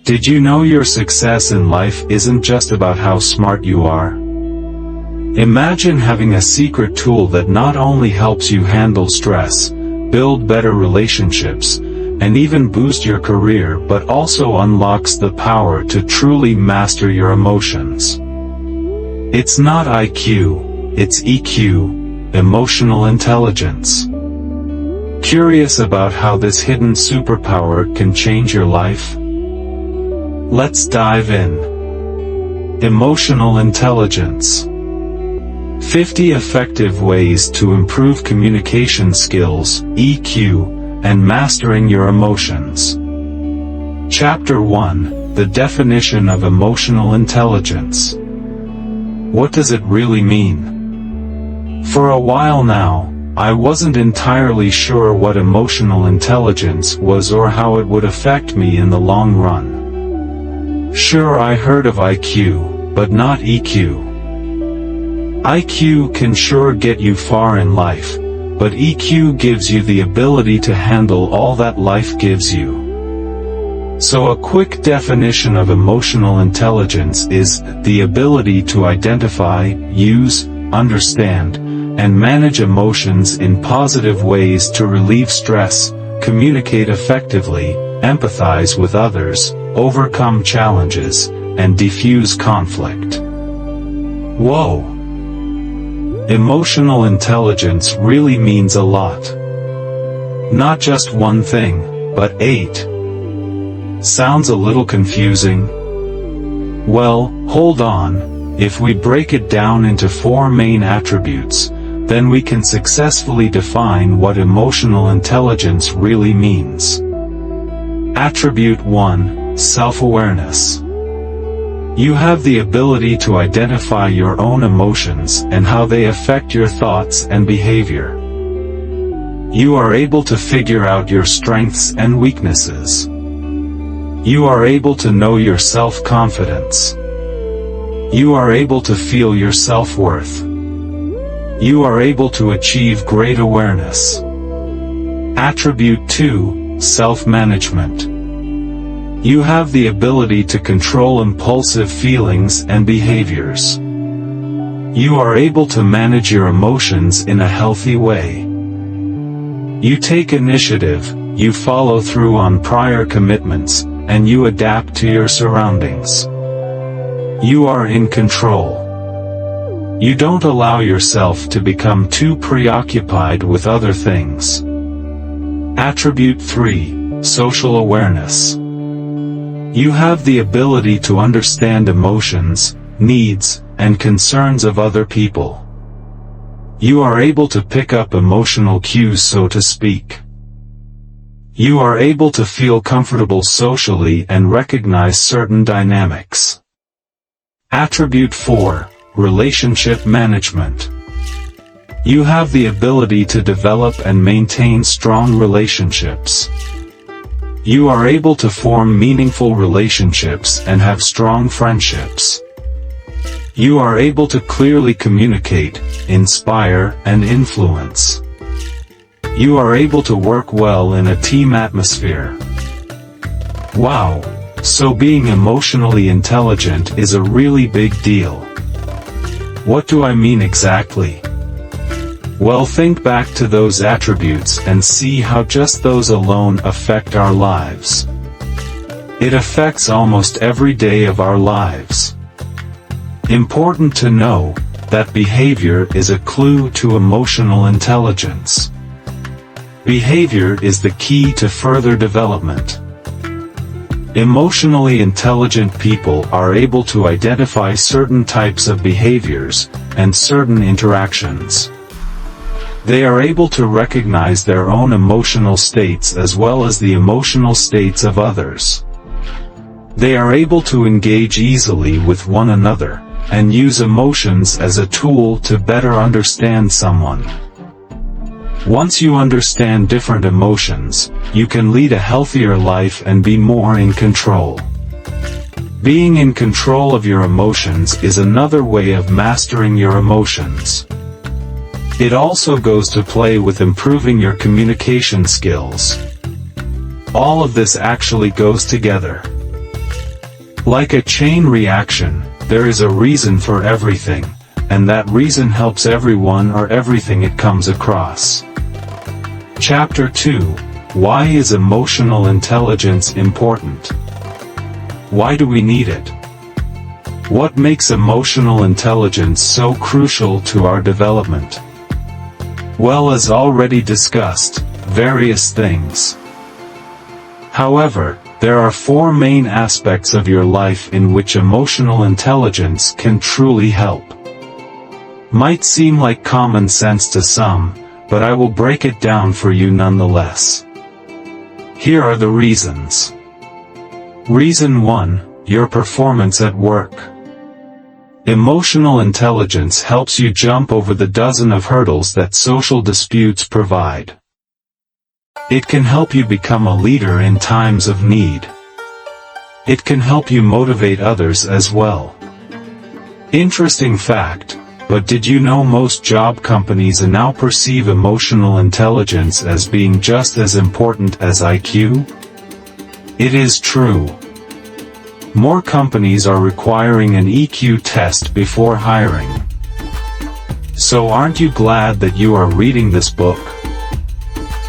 Did you know your success in life isn't just about how smart you are? Imagine having a secret tool that not only helps you handle stress, build better relationships, and even boost your career, but also unlocks the power to truly master your emotions. It's not IQ, it's EQ, emotional intelligence. Curious about how this hidden superpower can change your life? Let's dive in. Emotional intelligence. 50 effective ways to improve communication skills, EQ, and mastering your emotions. Chapter 1, The Definition of Emotional Intelligence. What does it really mean? For a while now, I wasn't entirely sure what emotional intelligence was or how it would affect me in the long run. Sure, I heard of IQ, but not EQ. IQ can sure get you far in life, but EQ gives you the ability to handle all that life gives you. So a quick definition of emotional intelligence is the ability to identify, use, understand, and manage emotions in positive ways to relieve stress, communicate effectively, empathize with others, overcome challenges, and diffuse conflict. Whoa! Emotional intelligence really means a lot. Not just one thing, but 8. Sounds a little confusing? Well, hold on. If we break it down into 4 main attributes, then we can successfully define what emotional intelligence really means. Attribute 1. Self-awareness. You have the ability to identify your own emotions and how they affect your thoughts and behavior. You are able to figure out your strengths and weaknesses. You are able to know your self-confidence. You are able to feel your self-worth. You are able to achieve great awareness. Attribute 2. Self-management. You have the ability to control impulsive feelings and behaviors. You are able to manage your emotions in a healthy way. You take initiative, you follow through on prior commitments, and you adapt to your surroundings. You are in control. You don't allow yourself to become too preoccupied with other things. Attribute 3. Social awareness. You have the ability to understand emotions, needs, and concerns of other people. You are able to pick up emotional cues, so to speak. You are able to feel comfortable socially and recognize certain dynamics. Attribute 4. Relationship management. You have the ability to develop and maintain strong relationships. You are able to form meaningful relationships and have strong friendships. You are able to clearly communicate, inspire, and influence. You are able to work well in a team atmosphere. Wow! So being emotionally intelligent is a really big deal. What do I mean exactly? Well, think back to those attributes and see how just those alone affect our lives. It affects almost every day of our lives. Important to know that behavior is a clue to emotional intelligence. Behavior is the key to further development. Emotionally intelligent people are able to identify certain types of behaviors and certain interactions. They are able to recognize their own emotional states as well as the emotional states of others. They are able to engage easily with one another, and use emotions as a tool to better understand someone. Once you understand different emotions, you can lead a healthier life and be more in control. Being in control of your emotions is another way of mastering your emotions. It also goes to play with improving your communication skills. All of this actually goes together. Like a chain reaction, there is a reason for everything, and that reason helps everyone or everything it comes across. Chapter 2: Why is emotional intelligence important? Why do we need it? What makes emotional intelligence so crucial to our development? Well, as already discussed, various things. However, there are 4 main aspects of your life in which emotional intelligence can truly help. Might seem like common sense to some, but I will break it down for you nonetheless. Here are the reasons. Reason 1: your performance at work. Emotional intelligence helps you jump over the dozen of hurdles that social disputes provide. It can help you become a leader in times of need. It can help you motivate others as well. Interesting fact, but did you know most job companies now perceive emotional intelligence as being just as important as IQ? It is true. More companies are requiring an EQ test before hiring. So aren't you glad that you are reading this book?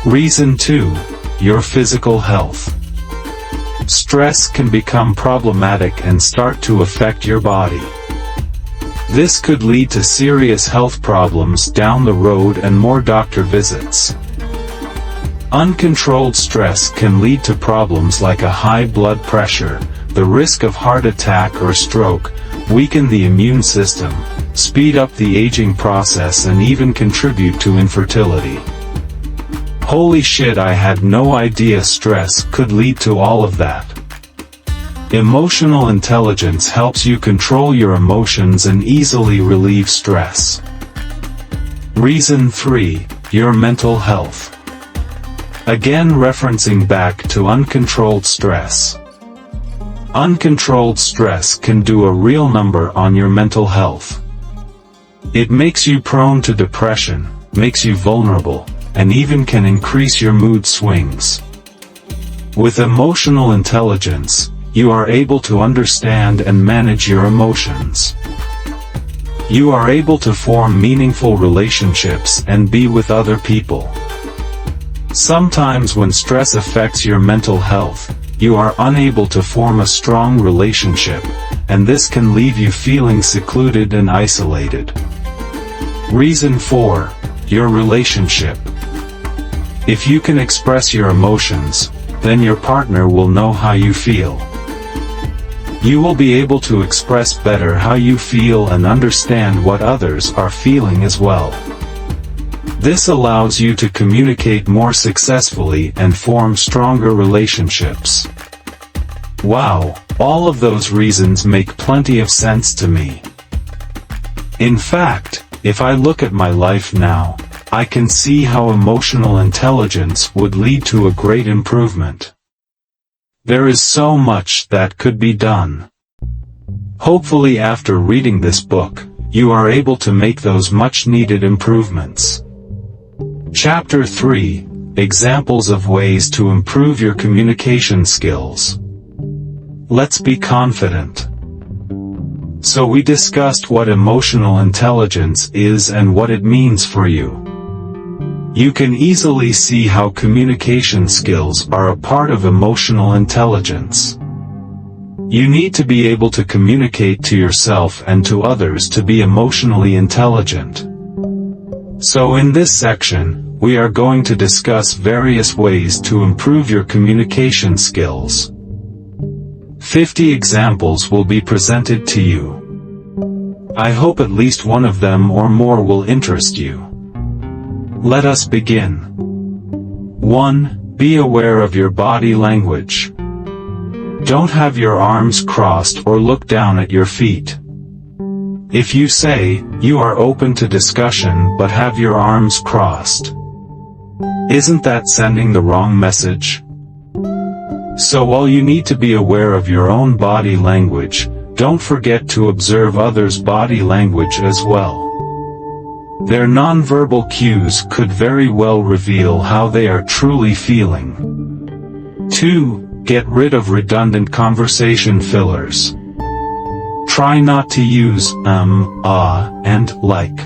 Reason 2: your physical health. Stress can become problematic and start to affect your body. This could lead to serious health problems down the road and more doctor visits. Uncontrolled stress can lead to problems like a high blood pressure, the risk of heart attack or stroke, weaken the immune system, speed up the aging process, and even contribute to infertility. Holy shit, I had no idea stress could lead to all of that. Emotional intelligence helps you control your emotions and easily relieve stress. Reason 3: your mental health. Again, referencing back to uncontrolled stress. Uncontrolled stress can do a real number on your mental health. It makes you prone to depression, makes you vulnerable, and even can increase your mood swings. With emotional intelligence, you are able to understand and manage your emotions. You are able to form meaningful relationships and be with other people. Sometimes when stress affects your mental health, you are unable to form a strong relationship, and this can leave you feeling secluded and isolated. Reason 4: your relationship. If you can express your emotions, then your partner will know how you feel. You will be able to express better how you feel and understand what others are feeling as well. This allows you to communicate more successfully and form stronger relationships. Wow, all of those reasons make plenty of sense to me. In fact, if I look at my life now, I can see how emotional intelligence would lead to a great improvement. There is so much that could be done. Hopefully after reading this book, you are able to make those much-needed improvements. Chapter 3: Examples of ways to improve your communication skills. Let's be confident. So we discussed what emotional intelligence is and what it means for you. You can easily see how communication skills are a part of emotional intelligence. You need to be able to communicate to yourself and to others to be emotionally intelligent. So in this section, we are going to discuss various ways to improve your communication skills. 50 examples will be presented to you. I hope at least one of them or more will interest you. Let us begin. 1. Be aware of your body language. Don't have your arms crossed or look down at your feet. If you say, you are open to discussion but have your arms crossed, isn't that sending the wrong message? So while you need to be aware of your own body language, don't forget to observe others' body language as well. Their nonverbal cues could very well reveal how they are truly feeling. 2. Get rid of redundant conversation fillers. Try not to use and like.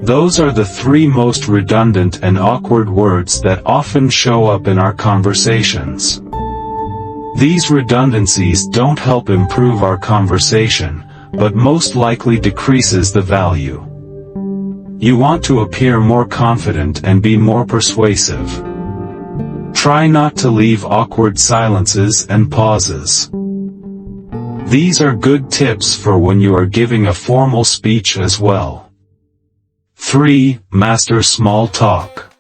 Those are the three most redundant and awkward words that often show up in our conversations. These redundancies don't help improve our conversation, but most likely decreases the value. You want to appear more confident and be more persuasive. Try not to leave awkward silences and pauses. These are good tips for when you are giving a formal speech as well. 3. Master small talk.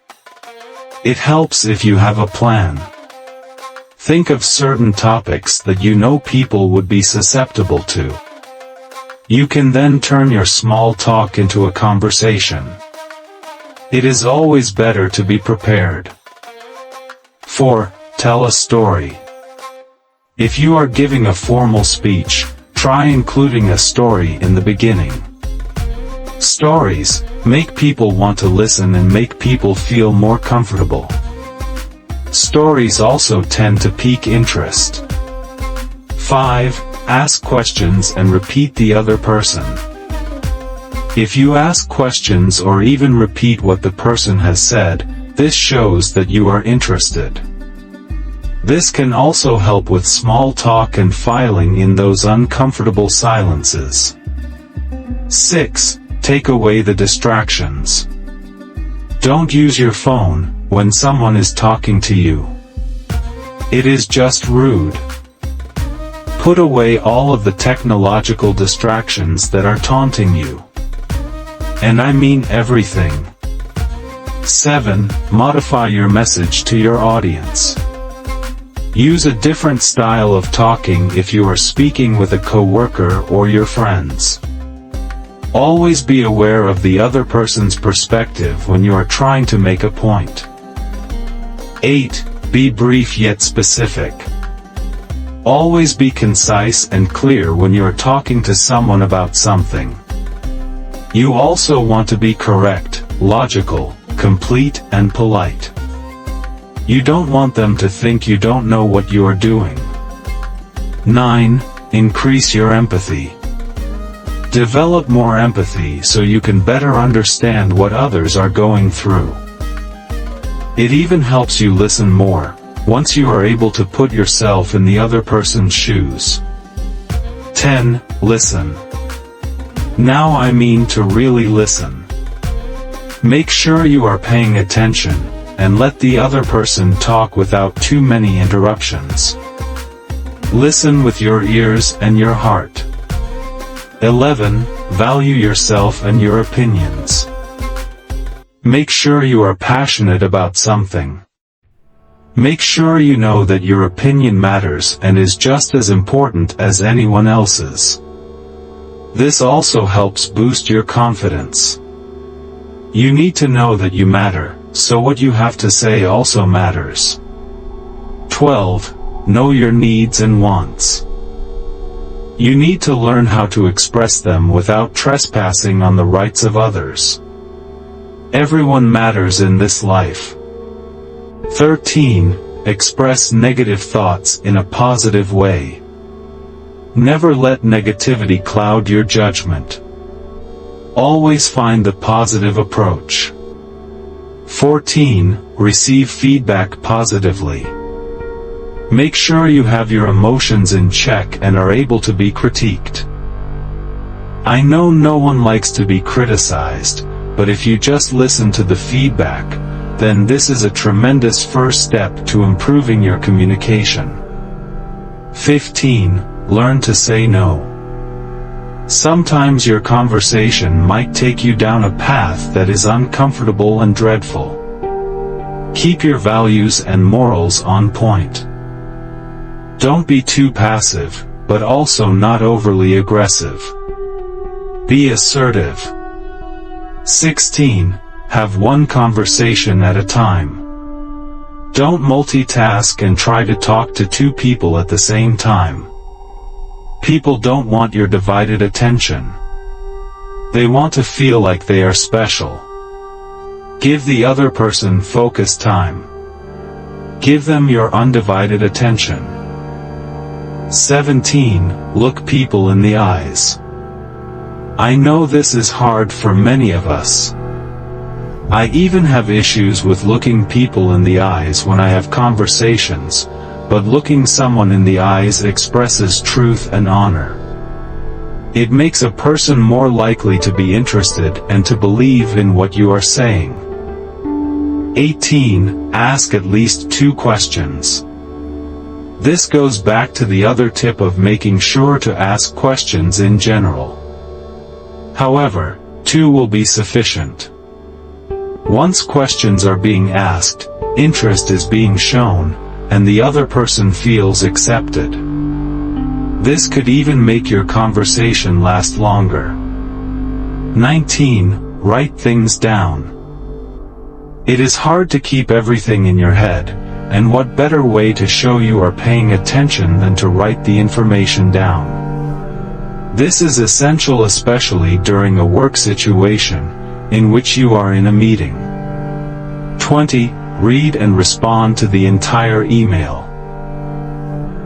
It helps if you have a plan. Think of certain topics that you know people would be susceptible to. You can then turn your small talk into a conversation. It is always better to be prepared. 4. Tell a story. If you are giving a formal speech, try including a story in the beginning. Stories make people want to listen and make people feel more comfortable. Stories also tend to pique interest. 5. Ask questions and repeat the other person. If you ask questions or even repeat what the person has said, this shows that you are interested. This can also help with small talk and filing in those uncomfortable silences. 6. Take away the distractions. Don't use your phone when someone is talking to you. It is just rude. Put away all of the technological distractions that are taunting you. And I mean everything. 7. Modify your message to your audience. Use a different style of talking if you are speaking with a coworker or your friends. Always be aware of the other person's perspective when you are trying to make a point. 8. Be brief yet specific. Always be concise and clear when you are talking to someone about something. You also want to be correct, logical, complete, and polite. You don't want them to think you don't know what you are doing. 9. Increase your empathy. Develop more empathy so you can better understand what others are going through. It even helps you listen more, once you are able to put yourself in the other person's shoes. 10. Listen. Now I mean to really listen. Make sure you are paying attention, and let the other person talk without too many interruptions. Listen with your ears and your heart. 11. Value yourself and your opinions. Make sure you are passionate about something. Make sure you know that your opinion matters and is just as important as anyone else's. This also helps boost your confidence. You need to know that you matter, so what you have to say also matters. 12. Know your needs and wants. You need to learn how to express them without trespassing on the rights of others. Everyone matters in this life. 13. Express negative thoughts in a positive way. Never let negativity cloud your judgment. Always find the positive approach. 14. Receive feedback positively. Make sure you have your emotions in check and are able to be critiqued. I know no one likes to be criticized, but if you just listen to the feedback, then this is a tremendous first step to improving your communication. 15. Learn to say no. Sometimes your conversation might take you down a path that is uncomfortable and dreadful. Keep your values and morals on point. Don't be too passive, but also not overly aggressive. Be assertive. 16. Have one conversation at a time. Don't multitask and try to talk to two people at the same time. People don't want your divided attention. They want to feel like they are special. Give the other person focus time. Give them your undivided attention. 17. Look people in the eyes. I know this is hard for many of us. I even have issues with looking people in the eyes when I have conversations, but looking someone in the eyes expresses truth and honor. It makes a person more likely to be interested and to believe in what you are saying. 18. Ask at least 2 questions. This goes back to the other tip of making sure to ask questions in general. However, 2 will be sufficient. Once questions are being asked, interest is being shown, and the other person feels accepted. This could even make your conversation last longer. 19. Write things down. It is hard to keep everything in your head, and what better way to show you are paying attention than to write the information down. This is essential especially during a work situation, in which you are in a meeting. 20. Read and respond to the entire email.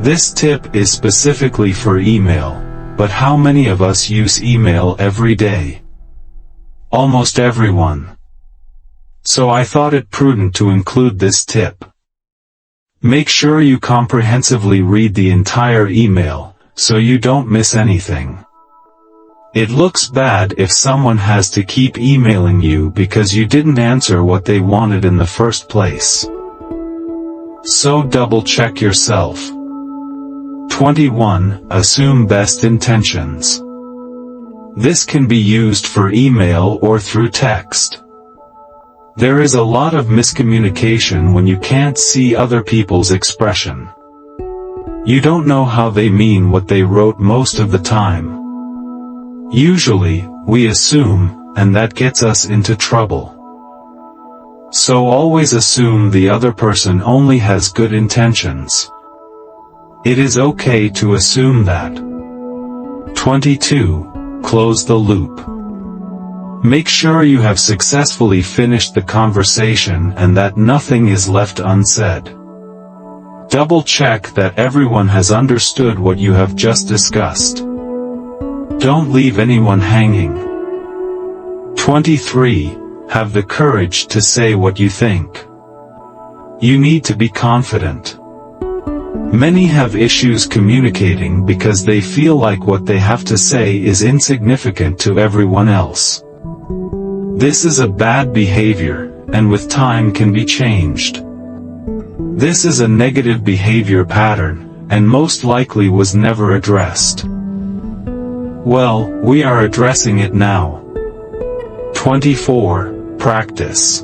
This tip is specifically for email, but how many of us use email every day? Almost everyone. So I thought it prudent to include this tip. Make sure you comprehensively read the entire email, so you don't miss anything. It looks bad if someone has to keep emailing you because you didn't answer what they wanted in the first place. So double-check yourself. 21. Assume best intentions. This can be used for email or through text. There is a lot of miscommunication when you can't see other people's expression. You don't know how they mean what they wrote most of the time. Usually, we assume, and that gets us into trouble. So always assume the other person only has good intentions. It is okay to assume that. 22. Close the loop. Make sure you have successfully finished the conversation and that nothing is left unsaid. Double-check that everyone has understood what you have just discussed. Don't leave anyone hanging. 23. Have the courage to say what you think. You need to be confident. Many have issues communicating because they feel like what they have to say is insignificant to everyone else. This is a bad behavior, and with time can be changed. This is a negative behavior pattern, and most likely was never addressed. Well, we are addressing it now. 24. Practice.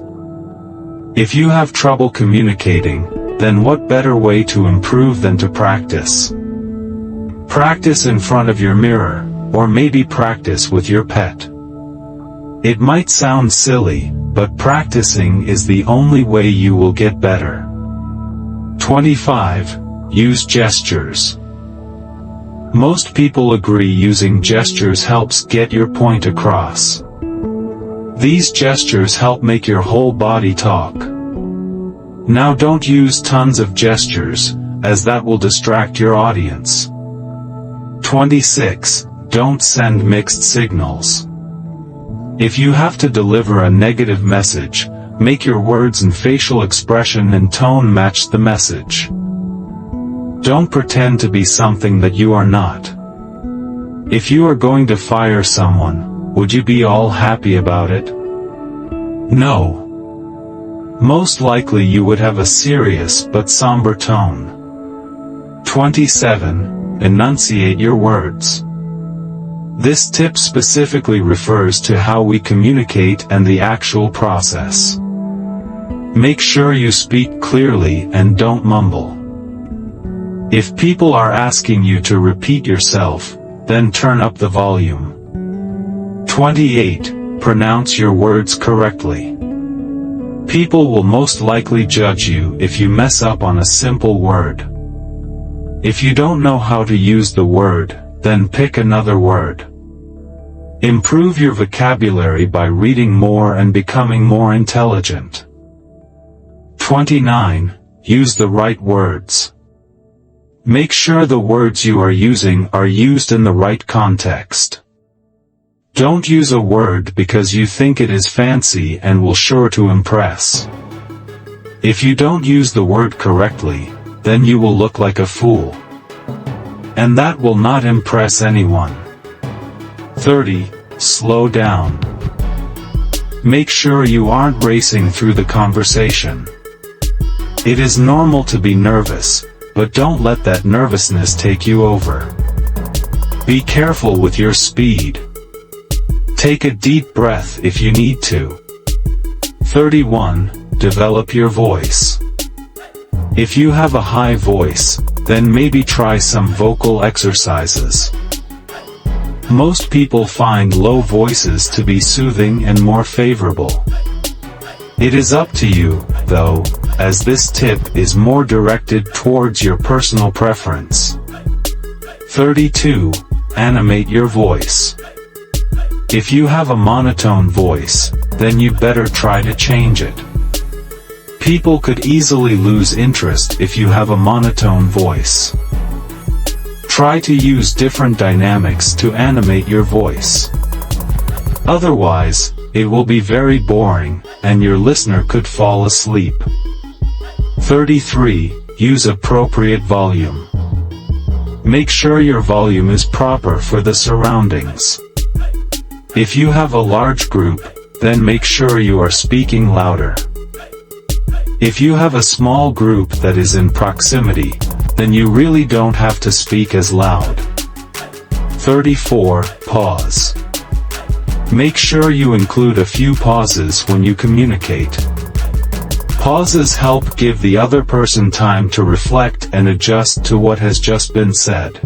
If you have trouble communicating, then what better way to improve than to practice? Practice in front of your mirror, or maybe practice with your pet. It might sound silly, but practicing is the only way you will get better. 25. Use gestures. Most people agree using gestures helps get your point across. These gestures help make your whole body talk. Now don't use tons of gestures, as that will distract your audience. 26. Don't send mixed signals. If you have to deliver a negative message, make your words and facial expression and tone match the message. Don't pretend to be something that you are not. If you are going to fire someone, would you be all happy about it? No. Most likely you would have a serious but somber tone. 27. Enunciate your words. This tip specifically refers to how we communicate and the actual process. Make sure you speak clearly and don't mumble. If people are asking you to repeat yourself, then turn up the volume. 28. Pronounce your words correctly. People will most likely judge you if you mess up on a simple word. If you don't know how to use the word, then pick another word. Improve your vocabulary by reading more and becoming more intelligent. 29. use the right words. Make sure the words you are using are used in the right context. Don't use a word because you think it is fancy and will sure to impress. If you don't use the word correctly, then you will look like a fool. And that will not impress anyone. 30. Slow down. Make sure you aren't racing through the conversation. It is normal to be nervous, but don't let that nervousness take you over. Be careful with your speed. Take a deep breath if you need to. 31. Develop your voice. If you have a high voice, then maybe try some vocal exercises. Most people find low voices to be soothing and more favorable. It is up to you, though, as this tip is more directed towards your personal preference. 32. Animate your voice. If you have a monotone voice, then you better try to change it. People could easily lose interest if you have a monotone voice. Try to use different dynamics to animate your voice. Otherwise, it will be very boring, and your listener could fall asleep. 33. Use appropriate volume. Make sure your volume is proper for the surroundings. If you have a large group, then make sure you are speaking louder. If you have a small group that is in proximity, then you really don't have to speak as loud. 34. Pause. Make sure you include a few pauses when you communicate. Pauses help give the other person time to reflect and adjust to what has just been said.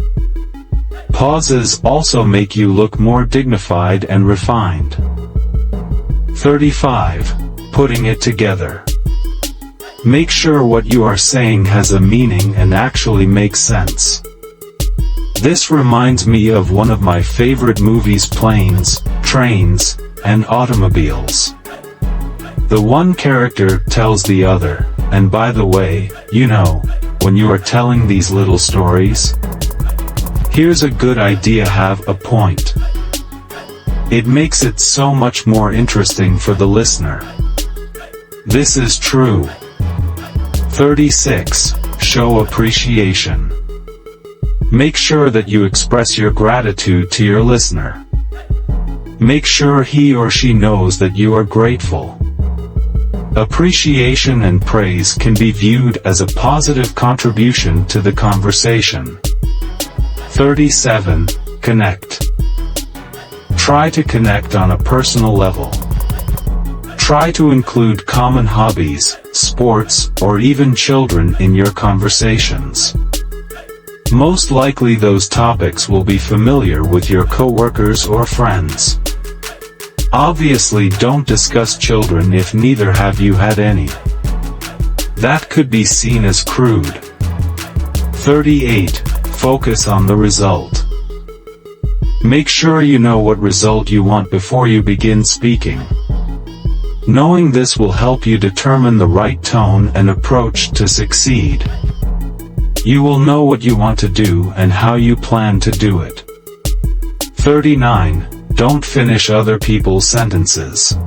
Pauses also make you look more dignified and refined. 35. Putting it together. Make sure what you are saying has a meaning and actually makes sense. This reminds me of one of my favorite movies: Planes, Trains, and Automobiles. The one character tells the other, and by the way, you know, when you are telling these little stories, here's a good idea: have a point. It makes it so much more interesting for the listener. This is true. 36. Show appreciation. Make sure that you express your gratitude to your listener. Make sure he or she knows that you are grateful. Appreciation and praise can be viewed as a positive contribution to the conversation. 37. Connect. Try to connect on a personal level. Try to include common hobbies, sports, or even children in your conversations. Most likely those topics will be familiar with your coworkers or friends. Obviously, don't discuss children if neither have you had any. That could be seen as crude. 38. Focus on the result. Make sure you know what result you want before you begin speaking. Knowing this will help you determine the right tone and approach to succeed. You will know what you want to do and how you plan to do it. 39. Don't finish other people's sentences.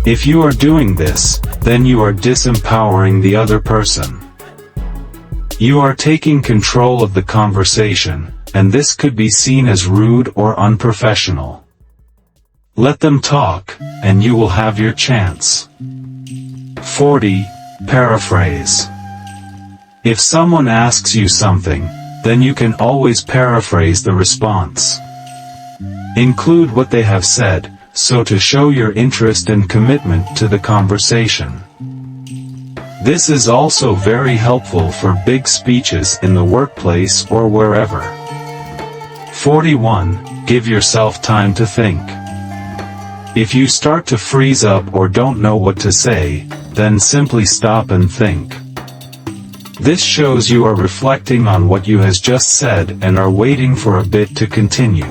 If you are doing this, then you are disempowering the other person. You are taking control of the conversation, and this could be seen as rude or unprofessional. Let them talk, and you will have your chance. 40. Paraphrase. If someone asks you something, then you can always paraphrase the response. Include what they have said, so to show your interest and commitment to the conversation. This is also very helpful for big speeches in the workplace or wherever. 41. Give yourself time to think. If you start to freeze up or don't know what to say, then simply stop and think. This shows you are reflecting on what you has just said and are waiting for a bit to continue.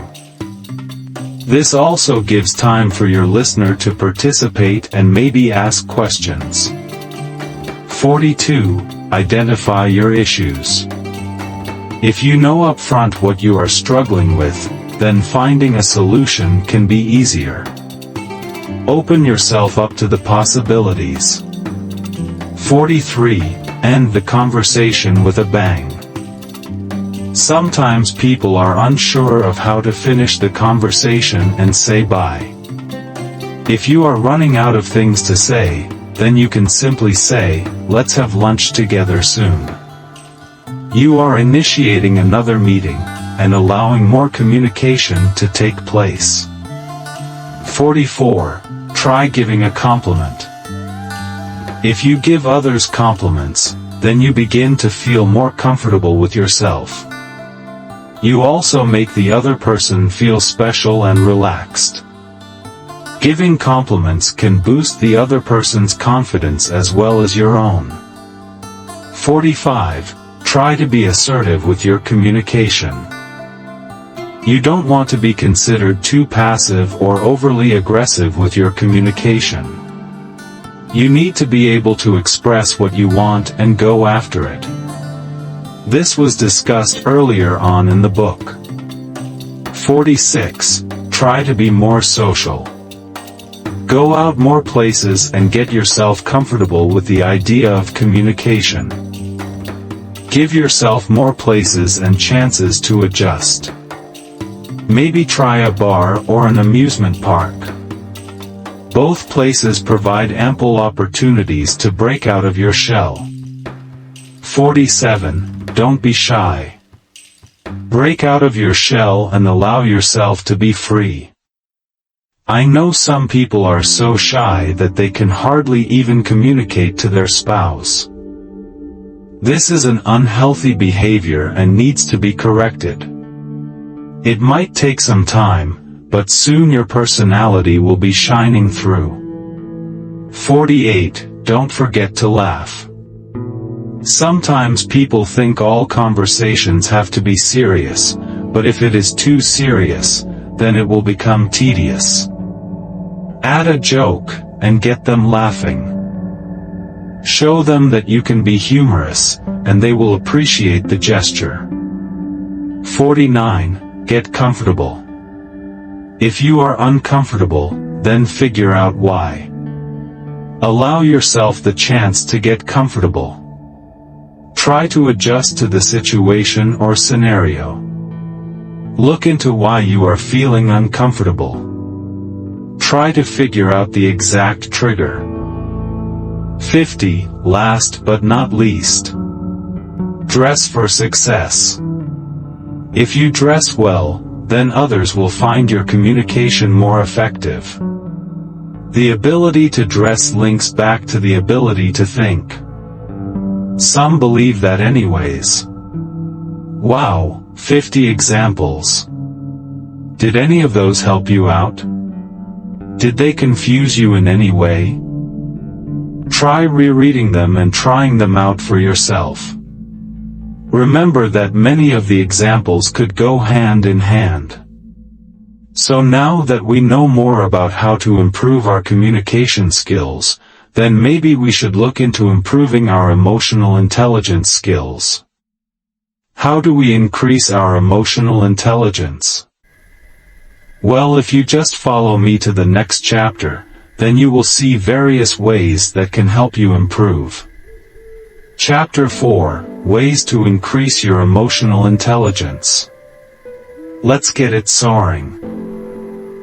This also gives time for your listener to participate and maybe ask questions. 42. Identify your issues. If you know upfront what you are struggling with, then finding a solution can be easier. Open yourself up to the possibilities. 43. End the conversation with a bang. Sometimes people are unsure of how to finish the conversation and say bye. If you are running out of things to say, then you can simply say, "Let's have lunch together soon." You are initiating another meeting, and allowing more communication to take place. 44. Try giving a compliment. If you give others compliments, then you begin to feel more comfortable with yourself. You also make the other person feel special and relaxed. Giving compliments can boost the other person's confidence as well as your own. 45. Try to be assertive with your communication. You don't want to be considered too passive or overly aggressive with your communication. You need to be able to express what you want and go after it. This was discussed earlier on in the book. 46. Try to be more social. Go out more places and get yourself comfortable with the idea of communication. Give yourself more places and chances to adjust. Maybe try a bar or an amusement park. Both places provide ample opportunities to break out of your shell. 47. Don't be shy. Break out of your shell and allow yourself to be free. I know some people are so shy that they can hardly even communicate to their spouse. This is an unhealthy behavior and needs to be corrected. It might take some time, but soon your personality will be shining through. 48. Don't forget to laugh. Sometimes people think all conversations have to be serious, but if it is too serious, then it will become tedious. Add a joke, and get them laughing. Show them that you can be humorous, and they will appreciate the gesture. 49. Get comfortable. If you are uncomfortable, then figure out why. Allow yourself the chance to get comfortable. Try to adjust to the situation or scenario. Look into why you are feeling uncomfortable. Try to figure out the exact trigger. 50. Last but not least. Dress for success. If you dress well, then others will find your communication more effective. The ability to dress links back to the ability to think. Some believe that anyways. Wow, 50 examples. Did any of those help you out? Did they confuse you in any way? Try rereading them and trying them out for yourself. Remember that many of the examples could go hand in hand. So now that we know more about how to improve our communication skills, then maybe we should look into improving our emotional intelligence skills. How do we increase our emotional intelligence? Well, if you just follow me to the next chapter, then you will see various ways that can help you improve. Chapter 4, Ways to Increase Your Emotional Intelligence. Let's get it soaring.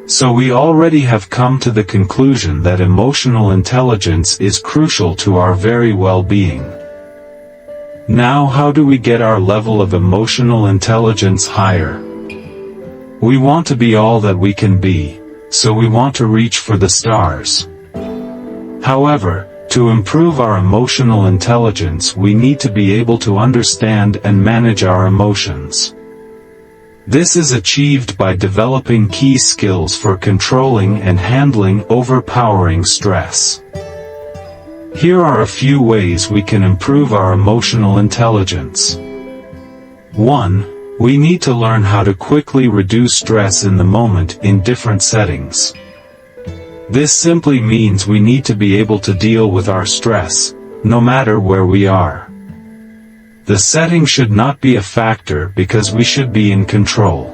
So we already have come to the conclusion that emotional intelligence is crucial to our very well-being. Now, how do we get our level of emotional intelligence higher? We want to be all that we can be, so we want to reach for the stars. However, to improve our emotional intelligence, we need to be able to understand and manage our emotions. This is achieved by developing key skills for controlling and handling overpowering stress. Here are a few ways we can improve our emotional intelligence. 1. We need to learn how to quickly reduce stress in the moment in different settings. This simply means we need to be able to deal with our stress, no matter where we are. The setting should not be a factor because we should be in control.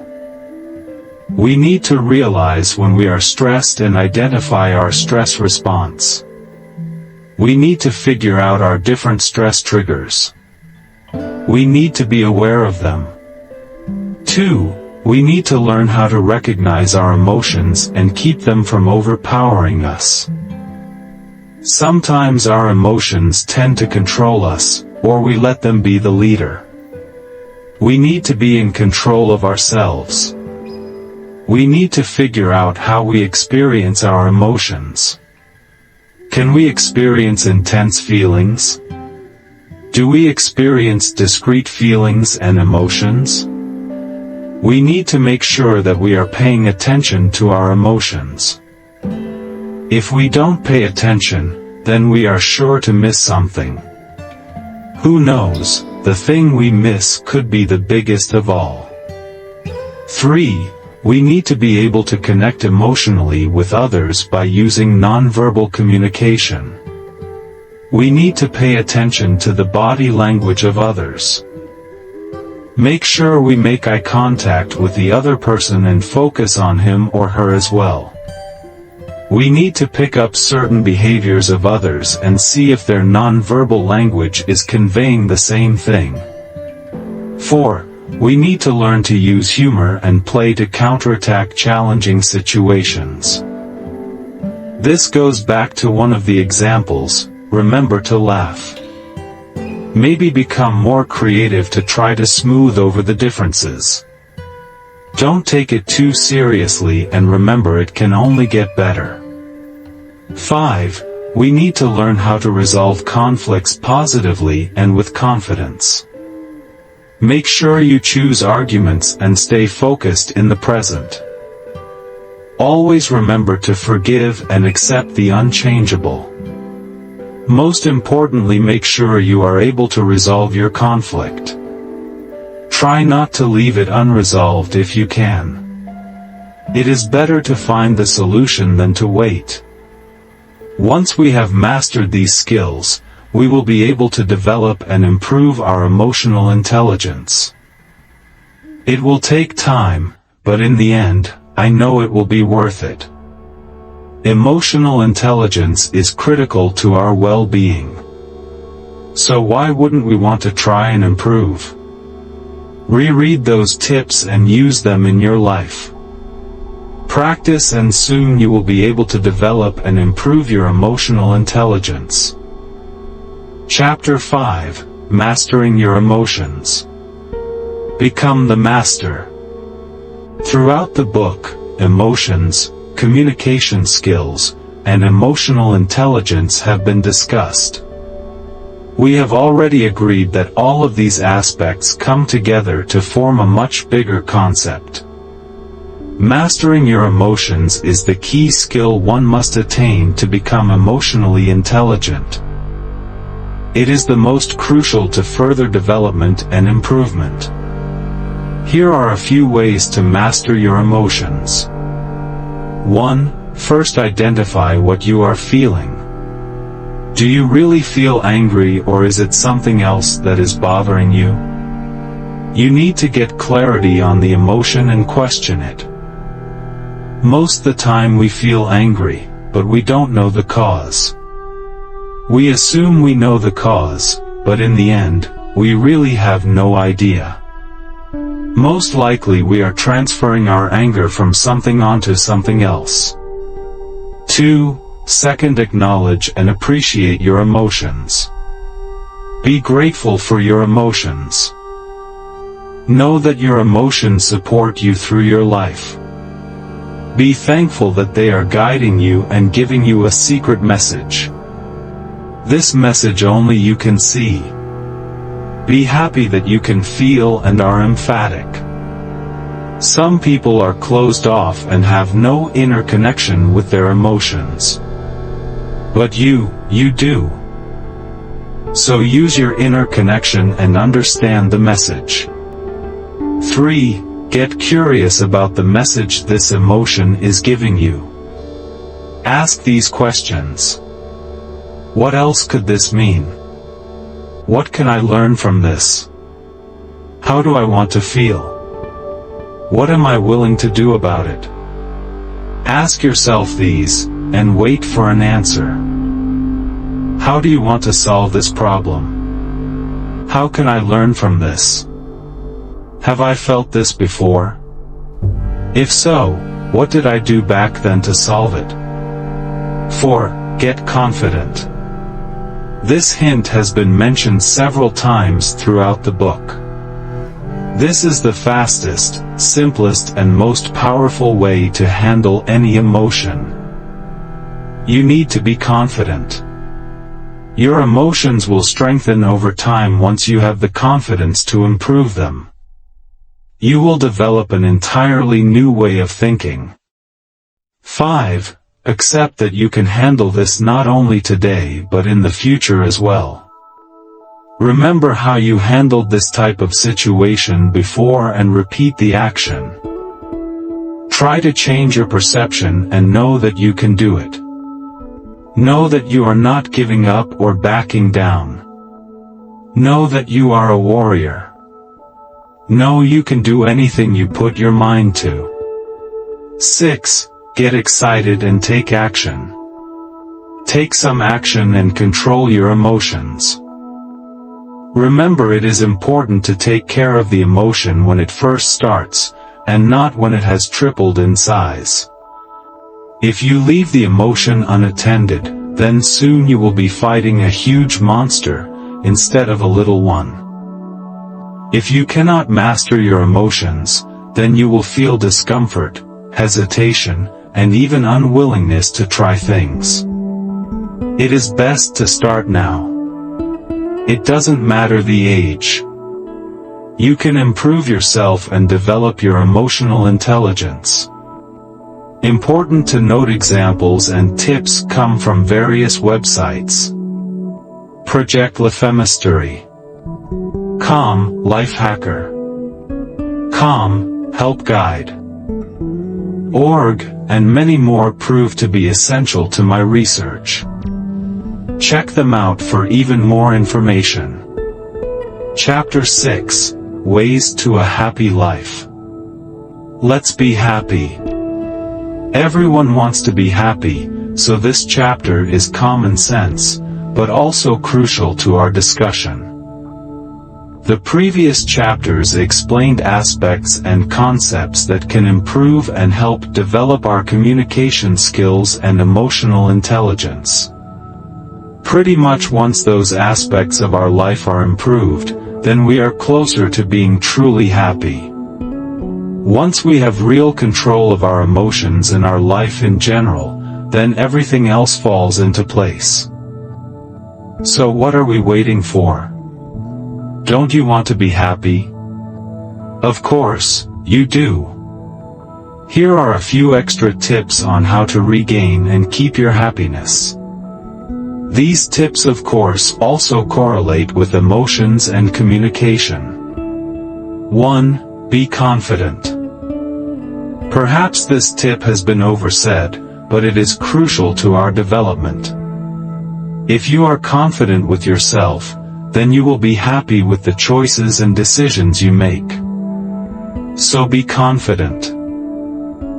We need to realize when we are stressed and identify our stress response. We need to figure out our different stress triggers. We need to be aware of them. 2. We need to learn how to recognize our emotions and keep them from overpowering us. Sometimes our emotions tend to control us, or we let them be the leader. We need to be in control of ourselves. We need to figure out how we experience our emotions. Can we experience intense feelings? Do we experience discrete feelings and emotions? We need to make sure that we are paying attention to our emotions. If we don't pay attention, then we are sure to miss something. Who knows, the thing we miss could be the biggest of all. 3. We need to be able to connect emotionally with others by using nonverbal communication. We need to pay attention to the body language of others. Make sure we make eye contact with the other person and focus on him or her as well. We need to pick up certain behaviors of others and see if their nonverbal language is conveying the same thing. 4. We need to learn to use humor and play to counterattack challenging situations. This goes back to one of the examples, remember to laugh. Maybe become more creative to try to smooth over the differences. Don't take it too seriously and remember it can only get better. 5. We need to learn how to resolve conflicts positively and with confidence. Make sure you choose arguments and stay focused in the present. Always remember to forgive and accept the unchangeable. Most importantly, make sure you are able to resolve your conflict. Try not to leave it unresolved if you can. It is better to find the solution than to wait. Once we have mastered these skills, we will be able to develop and improve our emotional intelligence. It will take time, but in the end, I know it will be worth it. Emotional intelligence is critical to our well-being. So why wouldn't we want to try and improve? Reread those tips and use them in your life. Practice and soon you will be able to develop and improve your emotional intelligence. Chapter 5, Mastering Your Emotions. Become the master. Throughout the book, emotions, communication skills, and emotional intelligence have been discussed. We have already agreed that all of these aspects come together to form a much bigger concept. Mastering your emotions is the key skill one must attain to become emotionally intelligent. It is the most crucial to further development and improvement. Here are a few ways to master your emotions. 1. First, identify what you are feeling. Do you really feel angry, or is it something else that is bothering you? You need to get clarity on the emotion and question it. Most of the time we feel angry, but we don't know the cause. We assume we know the cause, but in the end, we really have no idea. Most likely we are transferring our anger from something onto something else. 2. Second, acknowledge and appreciate your emotions. Be grateful for your emotions. Know that your emotions support you through your life. Be thankful that they are guiding you and giving you a secret message. This message only you can see. Be happy that you can feel and are emphatic. Some people are closed off and have no inner connection with their emotions. But you do. So use your inner connection and understand the message. 3. Get curious about the message this emotion is giving you. Ask these questions. What else could this mean? What can I learn from this? How do I want to feel? What am I willing to do about it? Ask yourself these, and wait for an answer. How do you want to solve this problem? How can I learn from this? Have I felt this before? If so, what did I do back then to solve it? 4. Get confident. This hint has been mentioned several times throughout the book. This is the fastest, simplest and most powerful way to handle any emotion. You need to be confident. Your emotions will strengthen over time once you have the confidence to improve them. You will develop an entirely new way of thinking. 5. Accept that you can handle this not only today but in the future as well. Remember how you handled this type of situation before and repeat the action. Try to change your perception and know that you can do it. Know that you are not giving up or backing down. Know that you are a warrior. Know you can do anything you put your mind to. 6. Get excited and take action. Take some action and control your emotions. Remember, it is important to take care of the emotion when it first starts, and not when it has tripled in size. If you leave the emotion unattended, then soon you will be fighting a huge monster, instead of a little one. If you cannot master your emotions, then you will feel discomfort, hesitation, and even unwillingness to try things. It is best to start now. It doesn't matter the age. You can improve yourself and develop your emotional intelligence. Important to note, examples and tips come from various websites. Project Lefemistery, Com, Life Hacker, Com, Help Guide, org, and many more prove to be essential to my research. Check them out for even more information. Chapter 6, Ways to a Happy Life. Let's be happy. Everyone wants to be happy, so this chapter is common sense, but also crucial to our discussion. The previous chapters explained aspects and concepts that can improve and help develop our communication skills and emotional intelligence. Pretty much once those aspects of our life are improved, then we are closer to being truly happy. Once we have real control of our emotions and our life in general, then everything else falls into place. So what are we waiting for? Don't you want to be happy? Of course, you do. Here are a few extra tips on how to regain and keep your happiness. These tips, of course, also correlate with emotions and communication. 1. Be confident. Perhaps this tip has been oversaid, but it is crucial to our development. If you are confident with yourself, then you will be happy with the choices and decisions you make. So be confident.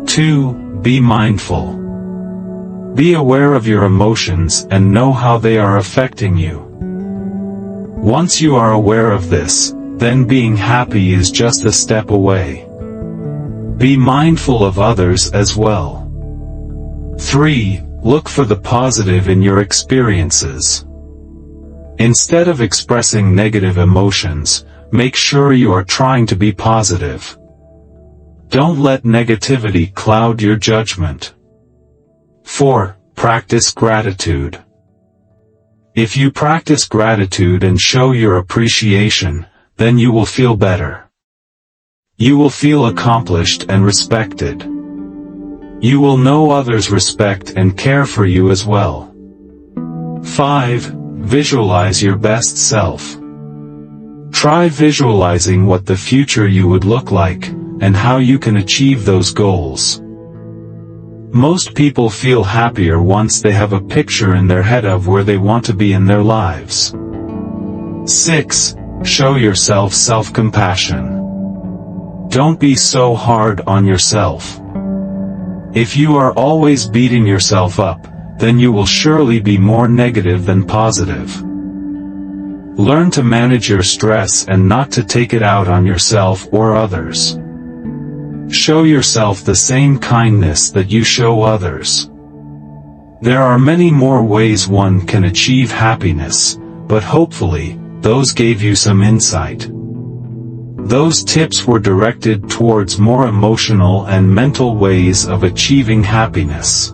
2. Be mindful. Be aware of your emotions and know how they are affecting you. Once you are aware of this, then being happy is just a step away. Be mindful of others as well. 3. Look for the positive in your experiences. Instead of expressing negative emotions, make sure you are trying to be positive. Don't let negativity cloud your judgment. 4. Practice gratitude. If you practice gratitude and show your appreciation, then you will feel better. You will feel accomplished and respected. You will know others respect and care for you as well. 5. Visualize your best self. Try visualizing what the future you would look like, and how you can achieve those goals. Most people feel happier once they have a picture in their head of where they want to be in their lives. 6. Show yourself self-compassion. Don't be so hard on yourself. If you are always beating yourself up, then you will surely be more negative than positive. Learn to manage your stress and not to take it out on yourself or others. Show yourself the same kindness that you show others. There are many more ways one can achieve happiness, but hopefully, those gave you some insight. Those tips were directed towards more emotional and mental ways of achieving happiness.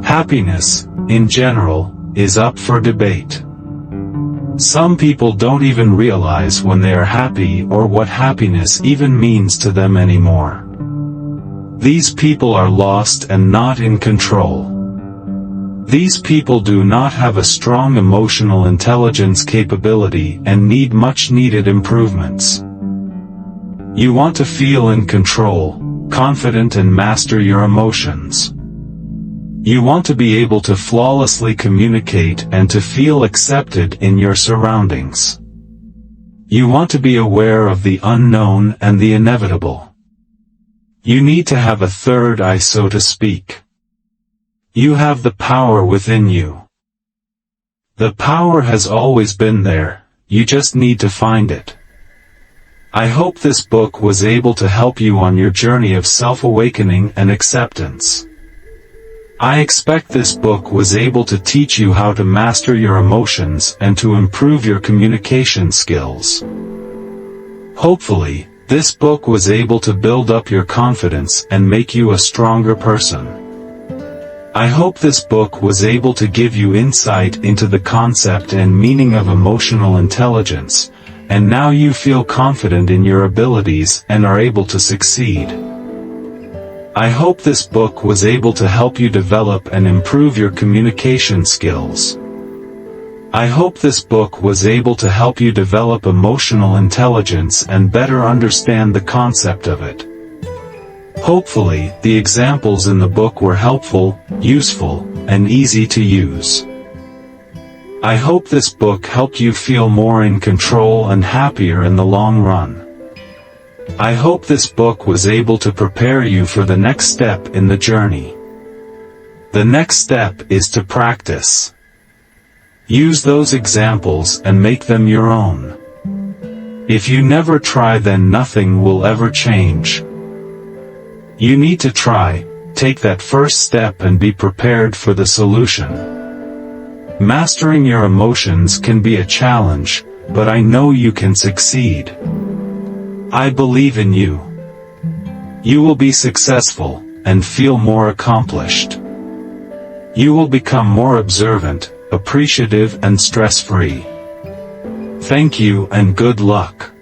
Happiness, in general, is up for debate. Some people don't even realize when they are happy or what happiness even means to them anymore. These people are lost and not in control. These people do not have a strong emotional intelligence capability and need much needed improvements. You want to feel in control, confident and master your emotions. You want to be able to flawlessly communicate and to feel accepted in your surroundings. You want to be aware of the unknown and the inevitable. You need to have a third eye, so to speak. You have the power within you. The power has always been there, you just need to find it. I hope this book was able to help you on your journey of self-awakening and acceptance. I expect this book was able to teach you how to master your emotions and to improve your communication skills. Hopefully, this book was able to build up your confidence and make you a stronger person. I hope this book was able to give you insight into the concept and meaning of emotional intelligence, and now you feel confident in your abilities and are able to succeed. I hope this book was able to help you develop and improve your communication skills. I hope this book was able to help you develop emotional intelligence and better understand the concept of it. Hopefully, the examples in the book were helpful, useful, and easy to use. I hope this book helped you feel more in control and happier in the long run. I hope this book was able to prepare you for the next step in the journey. The next step is to practice. Use those examples and make them your own. If you never try, then nothing will ever change. You need to try, take that first step and be prepared for the solution. Mastering your emotions can be a challenge, but I know you can succeed. I believe in you. You will be successful, and feel more accomplished. You will become more observant, appreciative and stress-free. Thank you and good luck.